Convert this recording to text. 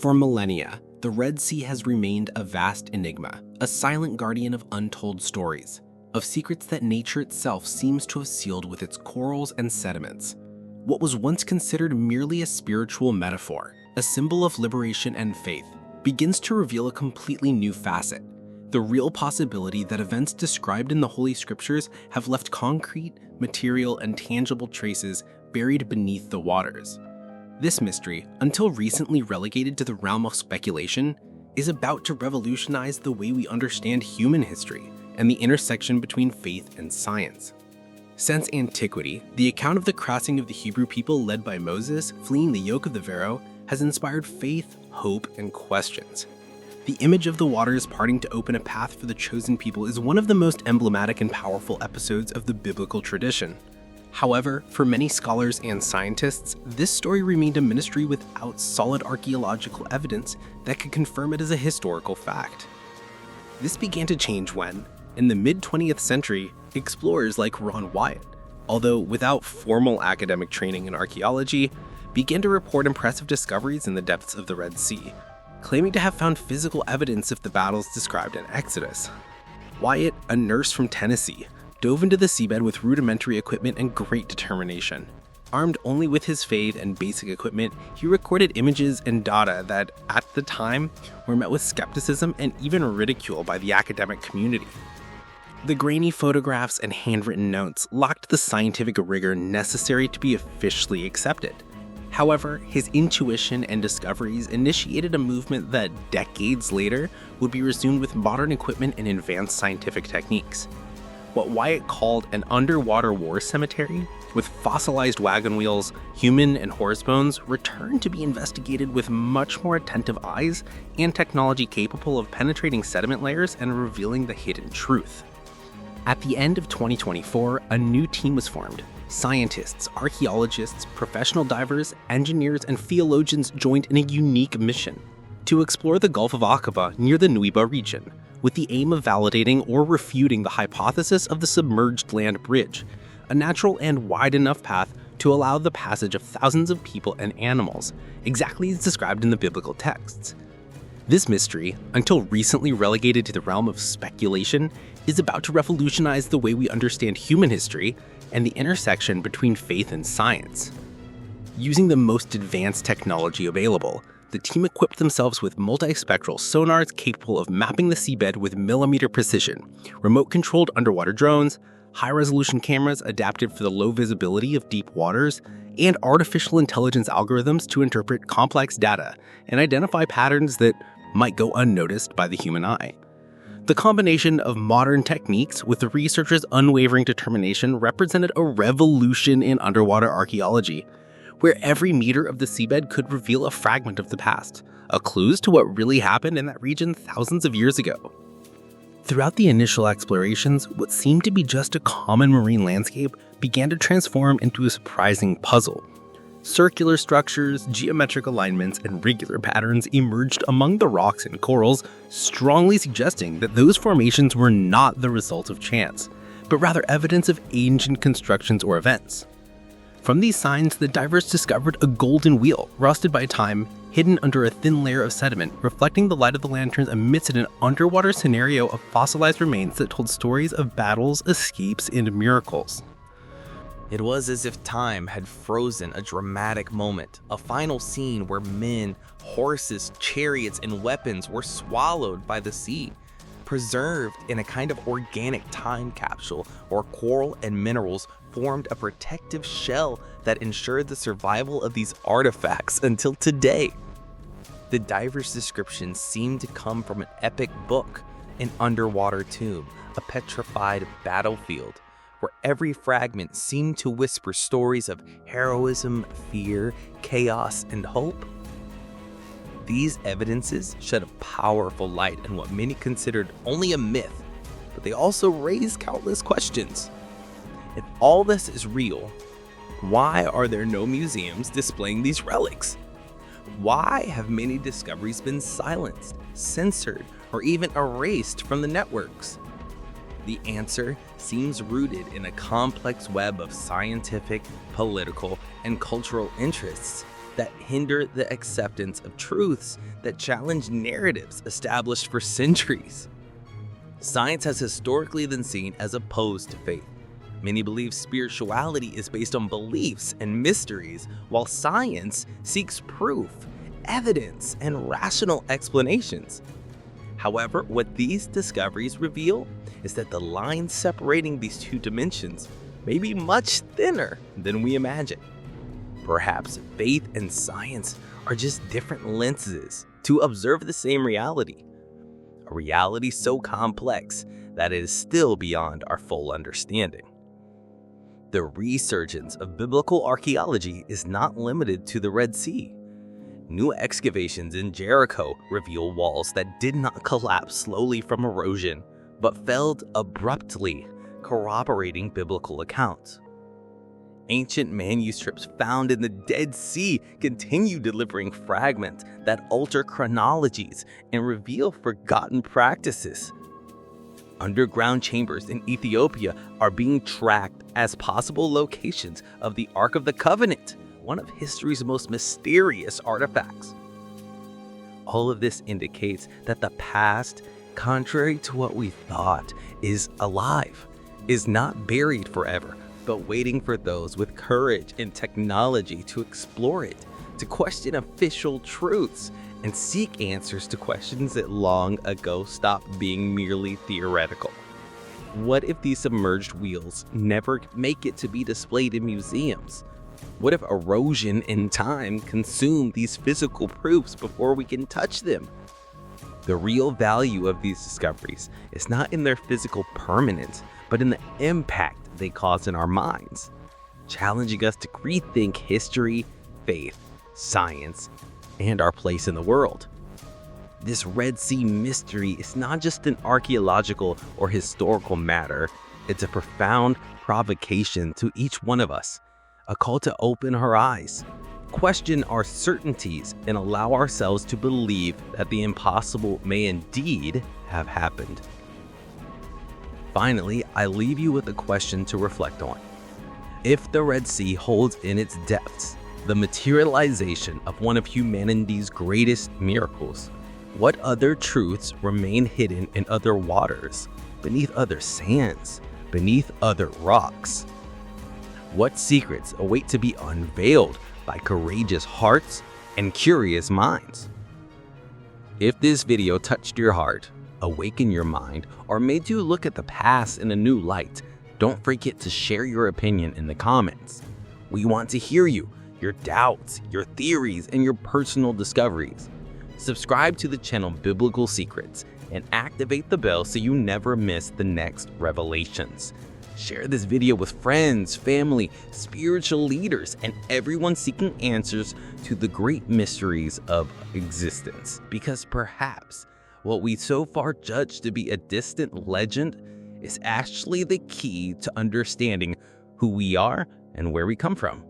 For millennia, the Red Sea has remained a vast enigma, a silent guardian of untold stories, of secrets that nature itself seems to have sealed with its corals and sediments. What was once considered merely a spiritual metaphor, a symbol of liberation and faith, begins to reveal a completely new facet: the real possibility that events described in the Holy Scriptures have left concrete, material, and tangible traces buried beneath the waters. This mystery, until recently relegated to the realm of speculation, is about to revolutionize the way we understand human history and the intersection between faith and science. Since antiquity, the account of the crossing of the Hebrew people led by Moses fleeing the yoke of the Pharaoh has inspired faith, hope, and questions. The image of the waters parting to open a path for the chosen people is one of the most emblematic and powerful episodes of the biblical tradition. However, for many scholars and scientists, this story remained a mystery without solid archaeological evidence that could confirm it as a historical fact. This began to change when, in the mid-20th century, explorers like Wyatt, although without formal academic training in archaeology, began to report impressive discoveries in the depths of the Red Sea, claiming to have found physical evidence of the battles described in Exodus. Wyatt, a nurse from Tennessee, dove into the seabed with rudimentary equipment and great determination. Armed only with his faith and basic equipment, he recorded images and data that, at the time, were met with skepticism and even ridicule by the academic community. The grainy photographs and handwritten notes lacked the scientific rigor necessary to be officially accepted. However, his intuition and discoveries initiated a movement that decades later would be resumed with modern equipment and advanced scientific techniques. What Wyatt called an underwater war cemetery, with fossilized wagon wheels, human and horse bones, returned to be investigated with much more attentive eyes and technology capable of penetrating sediment layers and revealing the hidden truth. At the end of 2024, a new team was formed. Scientists, archaeologists, professional divers, engineers, and theologians joined in a unique mission to explore the Gulf of Aqaba near the Nuiba region, with the aim of validating or refuting the hypothesis of the submerged land bridge, a natural and wide enough path to allow the passage of thousands of people and animals, exactly as described in the biblical texts. This mystery, until recently relegated to the realm of speculation, is about to revolutionize the way we understand human history and the intersection between faith and science. Using the most advanced technology available, the team equipped themselves with multispectral sonars capable of mapping the seabed with millimeter precision, remote-controlled underwater drones, high-resolution cameras adapted for the low visibility of deep waters, and artificial intelligence algorithms to interpret complex data and identify patterns that might go unnoticed by the human eye. The combination of modern techniques with the researchers' unwavering determination represented a revolution in underwater archaeology, where every meter of the seabed could reveal a fragment of the past, a clue to what really happened in that region thousands of years ago. Throughout the initial explorations, what seemed to be just a common marine landscape began to transform into a surprising puzzle. Circular structures, geometric alignments, and regular patterns emerged among the rocks and corals, strongly suggesting that those formations were not the result of chance, but rather evidence of ancient constructions or events. From these signs, the divers discovered a golden wheel, rusted by time, hidden under a thin layer of sediment, reflecting the light of the lanterns amidst an underwater scenario of fossilized remains that told stories of battles, escapes, and miracles. It was as if time had frozen a dramatic moment, a final scene where men, horses, chariots, and weapons were swallowed by the sea, preserved in a kind of organic time capsule where coral and minerals formed a protective shell that ensured the survival of these artifacts until today. The diver's descriptions seemed to come from an epic book, an underwater tomb, a petrified battlefield, where every fragment seemed to whisper stories of heroism, fear, chaos, and hope. These evidences shed a powerful light on what many considered only a myth, but they also raised countless questions. If all this is real, why are there no museums displaying these relics? Why have many discoveries been silenced, censored, or even erased from the networks? The answer seems rooted in a complex web of scientific, political, and cultural interests that hinder the acceptance of truths that challenge narratives established for centuries. Science has historically been seen as opposed to faith. Many believe spirituality is based on beliefs and mysteries, while science seeks proof, evidence, and rational explanations. However, what these discoveries reveal is that the line separating these two dimensions may be much thinner than we imagine. Perhaps faith and science are just different lenses to observe the same reality, a reality so complex that it is still beyond our full understanding. The resurgence of biblical archaeology is not limited to the Red Sea. New excavations in Jericho reveal walls that did not collapse slowly from erosion, but fell abruptly, corroborating biblical accounts. Ancient manuscripts found in the Dead Sea continue delivering fragments that alter chronologies and reveal forgotten practices. Underground chambers in Ethiopia are being tracked as possible locations of the Ark of the Covenant, one of history's most mysterious artifacts. All of this indicates that the past, contrary to what we thought, is alive, is not buried forever, but waiting for those with courage and technology to explore it, to question official truths, and seek answers to questions that long ago stopped being merely theoretical. What if these submerged wheels never make it to be displayed in museums? What if erosion and time consume these physical proofs before we can touch them? The real value of these discoveries is not in their physical permanence, but in the impact they cause in our minds, challenging us to rethink history, faith, science, and our place in the world. This Red Sea mystery is not just an archaeological or historical matter, it's a profound provocation to each one of us, a call to open our eyes, question our certainties, and allow ourselves to believe that the impossible may indeed have happened. Finally, I leave you with a question to reflect on. If the Red Sea holds in its depths the materialization of one of humanity's greatest miracles, what other truths remain hidden in other waters, beneath other sands, beneath other rocks? What secrets await to be unveiled by courageous hearts and curious minds? If this video touched your heart, awakened your mind, or made you look at the past in a new light, don't forget to share your opinion in the comments. We want to hear you, your doubts, your theories, and your personal discoveries. Subscribe to the channel Biblical Secrets and activate the bell so you never miss the next revelations. Share this video with friends, family, spiritual leaders, and everyone seeking answers to the great mysteries of existence. Because perhaps what we so far judge to be a distant legend is actually the key to understanding who we are and where we come from.